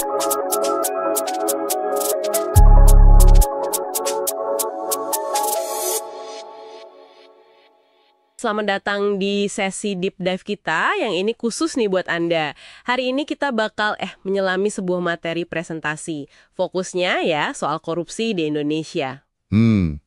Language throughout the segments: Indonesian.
Selamat datang di sesi deep dive kita yang ini khusus nih buat Anda. Hari ini kita bakal menyelami sebuah materi presentasi. Fokusnya ya soal korupsi di Indonesia.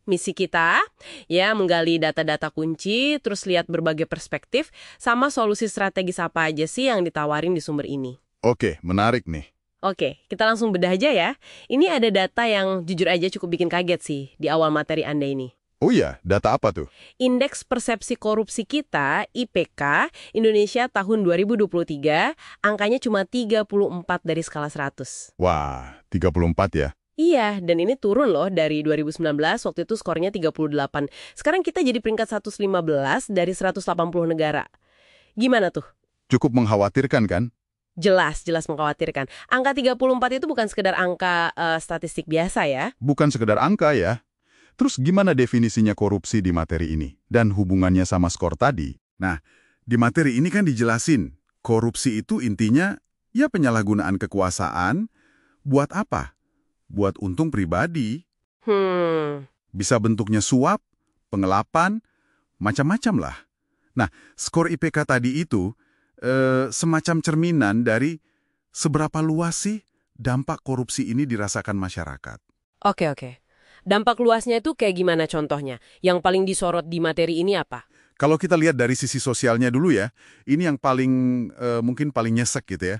Misi kita ya menggali data-data kunci, terus lihat berbagai perspektif, sama solusi strategis apa aja sih yang ditawarin di sumber ini. Oke, menarik nih. Oke, kita langsung bedah aja ya. Ini ada data yang jujur aja cukup bikin kaget sih di awal materi Anda ini. Oh iya, data apa tuh? Indeks Persepsi Korupsi kita, IPK, Indonesia tahun 2023, angkanya cuma 34 dari skala 100. Wah, 34 ya? Iya, dan ini turun loh dari 2019, waktu itu skornya 38. Sekarang kita jadi peringkat 115 dari 180 negara. Gimana tuh? Cukup mengkhawatirkan kan? Jelas mengkhawatirkan. Angka 34 itu bukan sekedar angka statistik biasa ya. Bukan sekedar angka ya. Terus gimana definisinya korupsi di materi ini? Dan hubungannya sama skor tadi? Nah, di materi ini kan dijelasin, korupsi itu intinya ya penyalahgunaan kekuasaan. Buat apa? Buat untung pribadi. Bisa bentuknya suap, pengelapan, macam-macam lah. Nah, skor IPK tadi itu semacam cerminan dari seberapa luas sih dampak korupsi ini dirasakan masyarakat. Oke. Dampak luasnya itu kayak gimana contohnya? Yang paling disorot di materi ini apa? Kalau kita lihat dari sisi sosialnya dulu ya, ini yang paling mungkin paling nyesek gitu ya.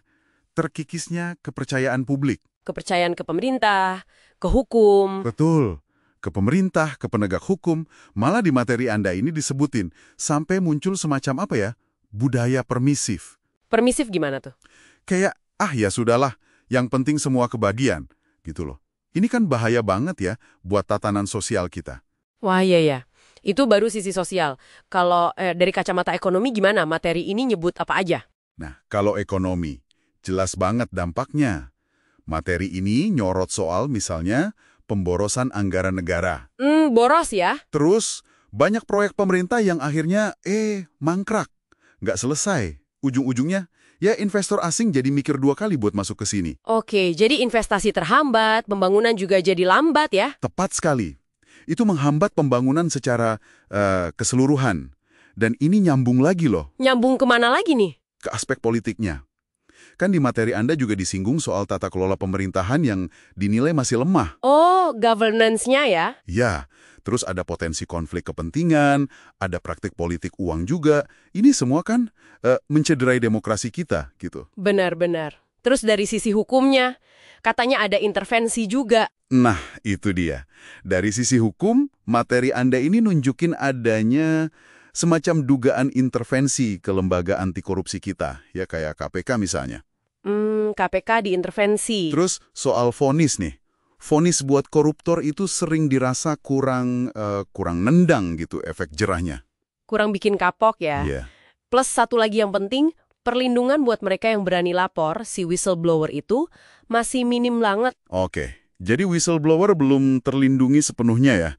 Terkikisnya kepercayaan publik. Kepercayaan ke pemerintah, ke hukum. Betul. Ke pemerintah, ke penegak hukum, malah di materi Anda ini disebutin sampai muncul semacam apa ya? Budaya permisif. Permisif gimana tuh? Kayak, ya sudahlah, yang penting semua kebagian, gitu loh. Ini kan bahaya banget ya buat tatanan sosial kita. Wah iya. Itu baru sisi sosial. Kalau dari kacamata ekonomi gimana? Materi ini nyebut apa aja? Nah, kalau ekonomi, jelas banget dampaknya. Materi ini nyorot soal misalnya pemborosan anggaran negara. Boros ya? Terus, banyak proyek pemerintah yang akhirnya, mangkrak. Nggak selesai. Ujung-ujungnya, ya investor asing jadi mikir 2 kali buat masuk ke sini. Oke, jadi investasi terhambat, pembangunan juga jadi lambat ya? Tepat sekali. Itu menghambat pembangunan secara keseluruhan. Dan ini nyambung lagi loh. Nyambung kemana lagi nih? Ke aspek politiknya. Kan di materi Anda juga disinggung soal tata kelola pemerintahan yang dinilai masih lemah. Oh, governance-nya ya? Ya, terus ada potensi konflik kepentingan, ada praktik politik uang juga. Ini semua kan mencederai demokrasi kita, gitu. Benar. Terus dari sisi hukumnya, katanya ada intervensi juga. Nah, itu dia. Dari sisi hukum, materi Anda ini nunjukin adanya semacam dugaan intervensi ke lembaga anti korupsi kita, ya kayak KPK misalnya. KPK diintervensi. Terus soal vonis nih. Vonis buat koruptor itu sering dirasa kurang nendang gitu efek jerahnya. Kurang bikin kapok ya. Iya. Plus satu lagi yang penting, perlindungan buat mereka yang berani lapor, si whistleblower itu, masih minim banget. Oke, jadi whistleblower belum terlindungi sepenuhnya ya.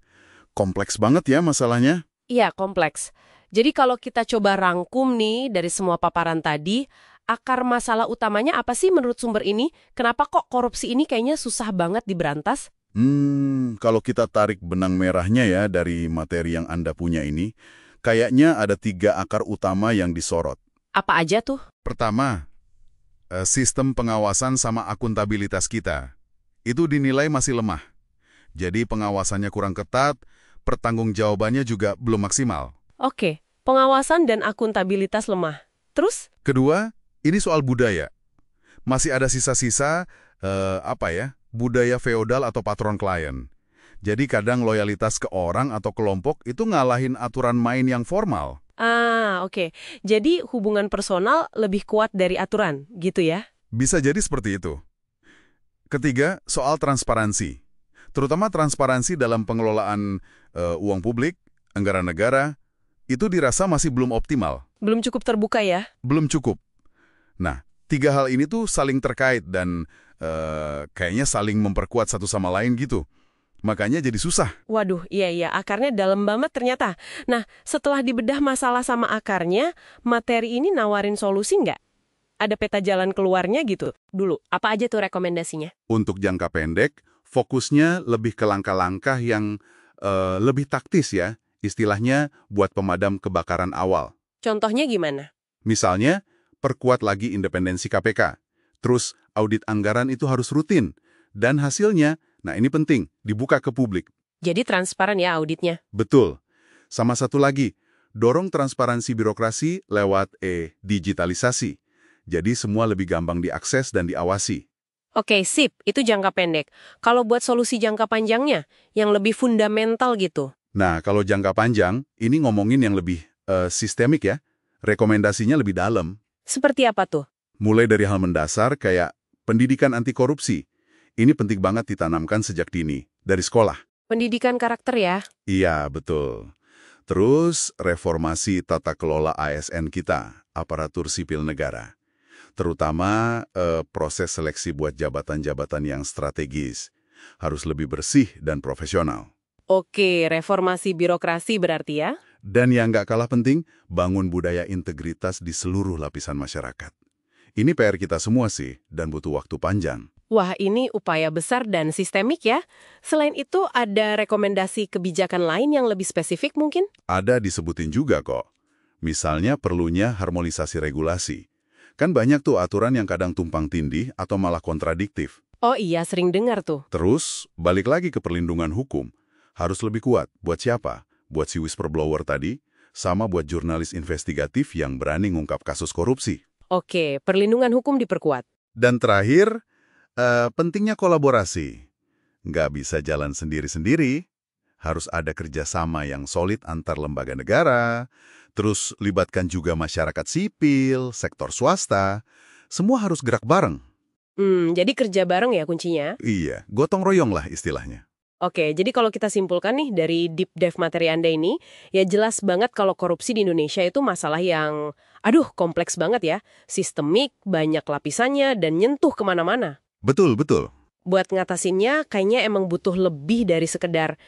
Kompleks banget ya masalahnya. Iya, kompleks. Jadi kalau kita coba rangkum nih dari semua paparan tadi, akar masalah utamanya apa sih menurut sumber ini? Kenapa kok korupsi ini kayaknya susah banget diberantas? Kalau kita tarik benang merahnya ya dari materi yang Anda punya ini, kayaknya ada 3 akar utama yang disorot. Apa aja tuh? Pertama, sistem pengawasan sama akuntabilitas kita. Itu dinilai masih lemah. Jadi pengawasannya kurang ketat, pertanggungjawabannya juga belum maksimal. Oke, pengawasan dan akuntabilitas lemah. Terus? Kedua, ini soal budaya. Masih ada sisa-sisa, budaya feodal atau patron klien. Jadi kadang loyalitas ke orang atau kelompok itu ngalahin aturan main yang formal. Oke. Jadi hubungan personal lebih kuat dari aturan, gitu ya? Bisa jadi seperti itu. Ketiga, soal transparansi. Terutama transparansi dalam pengelolaan uang publik, anggaran negara, itu dirasa masih belum optimal. Belum cukup terbuka ya? Belum cukup. Nah, 3 hal ini tuh saling terkait dan kayaknya saling memperkuat satu sama lain gitu. Makanya jadi susah. Waduh, iya, akarnya dalam banget ternyata. Nah, setelah dibedah masalah sama akarnya, materi ini nawarin solusi nggak? ada peta jalan keluarnya gitu dulu. Apa aja tuh rekomendasinya? Untuk jangka pendek, fokusnya lebih ke langkah-langkah yang lebih taktis ya, istilahnya buat pemadam kebakaran awal. Contohnya gimana? Misalnya, perkuat lagi independensi KPK. Terus, audit anggaran itu harus rutin. Dan hasilnya, nah ini penting, dibuka ke publik. Jadi transparan ya auditnya. Betul. Sama satu lagi, dorong transparansi birokrasi lewat digitalisasi. Jadi semua lebih gampang diakses dan diawasi. Oke, sip. Itu jangka pendek. Kalau buat solusi jangka panjangnya, yang lebih fundamental gitu. Nah, kalau jangka panjang, ini ngomongin yang lebih sistemik ya. Rekomendasinya lebih dalam. Seperti apa tuh? Mulai dari hal mendasar kayak pendidikan anti korupsi. Ini penting banget ditanamkan sejak dini, dari sekolah. Pendidikan karakter ya. Iya, betul. Terus, reformasi tata kelola ASN kita, aparatur sipil negara. Terutama proses seleksi buat jabatan-jabatan yang strategis. Harus lebih bersih dan profesional. Oke, reformasi birokrasi berarti ya? Dan yang nggak kalah penting, bangun budaya integritas di seluruh lapisan masyarakat. Ini PR kita semua sih, dan butuh waktu panjang. Wah, ini upaya besar dan sistemik ya. Selain itu, ada rekomendasi kebijakan lain yang lebih spesifik mungkin? Ada disebutin juga kok. Misalnya perlunya harmonisasi regulasi. Kan banyak tuh aturan yang kadang tumpang tindih atau malah kontradiktif. Oh iya, sering dengar tuh. Terus, balik lagi ke perlindungan hukum. Harus lebih kuat. Buat siapa? Buat si whistleblower tadi, sama buat jurnalis investigatif yang berani ngungkap kasus korupsi. Oke, perlindungan hukum diperkuat. Dan terakhir, pentingnya kolaborasi. Nggak bisa jalan sendiri-sendiri. Harus ada kerjasama yang solid antar lembaga negara. Terus libatkan juga masyarakat sipil, sektor swasta. Semua harus gerak bareng. Jadi kerja bareng ya kuncinya? Iya, gotong royong lah istilahnya. Oke, jadi kalau kita simpulkan nih dari deep dive materi Anda ini, ya jelas banget kalau korupsi di Indonesia itu masalah yang, kompleks banget ya. Sistemik, banyak lapisannya, dan nyentuh kemana-mana. Betul, betul. Buat ngatasinnya, kayaknya emang butuh lebih dari sekedar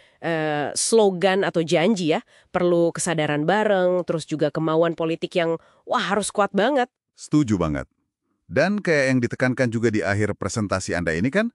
slogan atau janji ya. Perlu kesadaran bareng, terus juga kemauan politik yang, harus kuat banget. Setuju banget. Dan kayak yang ditekankan juga di akhir presentasi Anda ini kan,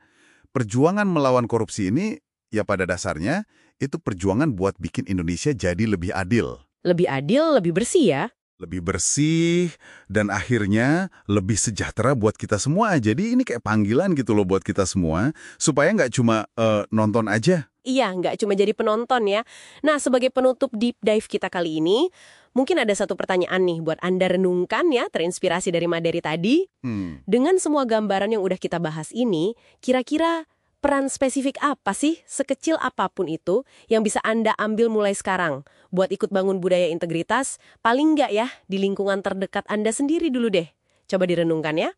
perjuangan melawan korupsi ini, ya pada dasarnya, itu perjuangan buat bikin Indonesia jadi lebih adil. Lebih adil, lebih bersih ya. Lebih bersih, dan akhirnya lebih sejahtera buat kita semua. Jadi ini kayak panggilan gitu loh buat kita semua, supaya nggak cuma nonton aja. Iya, nggak cuma jadi penonton ya. Nah, sebagai penutup deep dive kita kali ini, mungkin ada satu pertanyaan nih buat Anda renungkan ya, terinspirasi dari materi tadi. Dengan semua gambaran yang udah kita bahas ini, kira-kira peran spesifik apa sih, sekecil apapun itu, yang bisa Anda ambil mulai sekarang buat ikut bangun budaya integritas, paling nggak ya, di lingkungan terdekat Anda sendiri dulu deh. Coba direnungkan ya.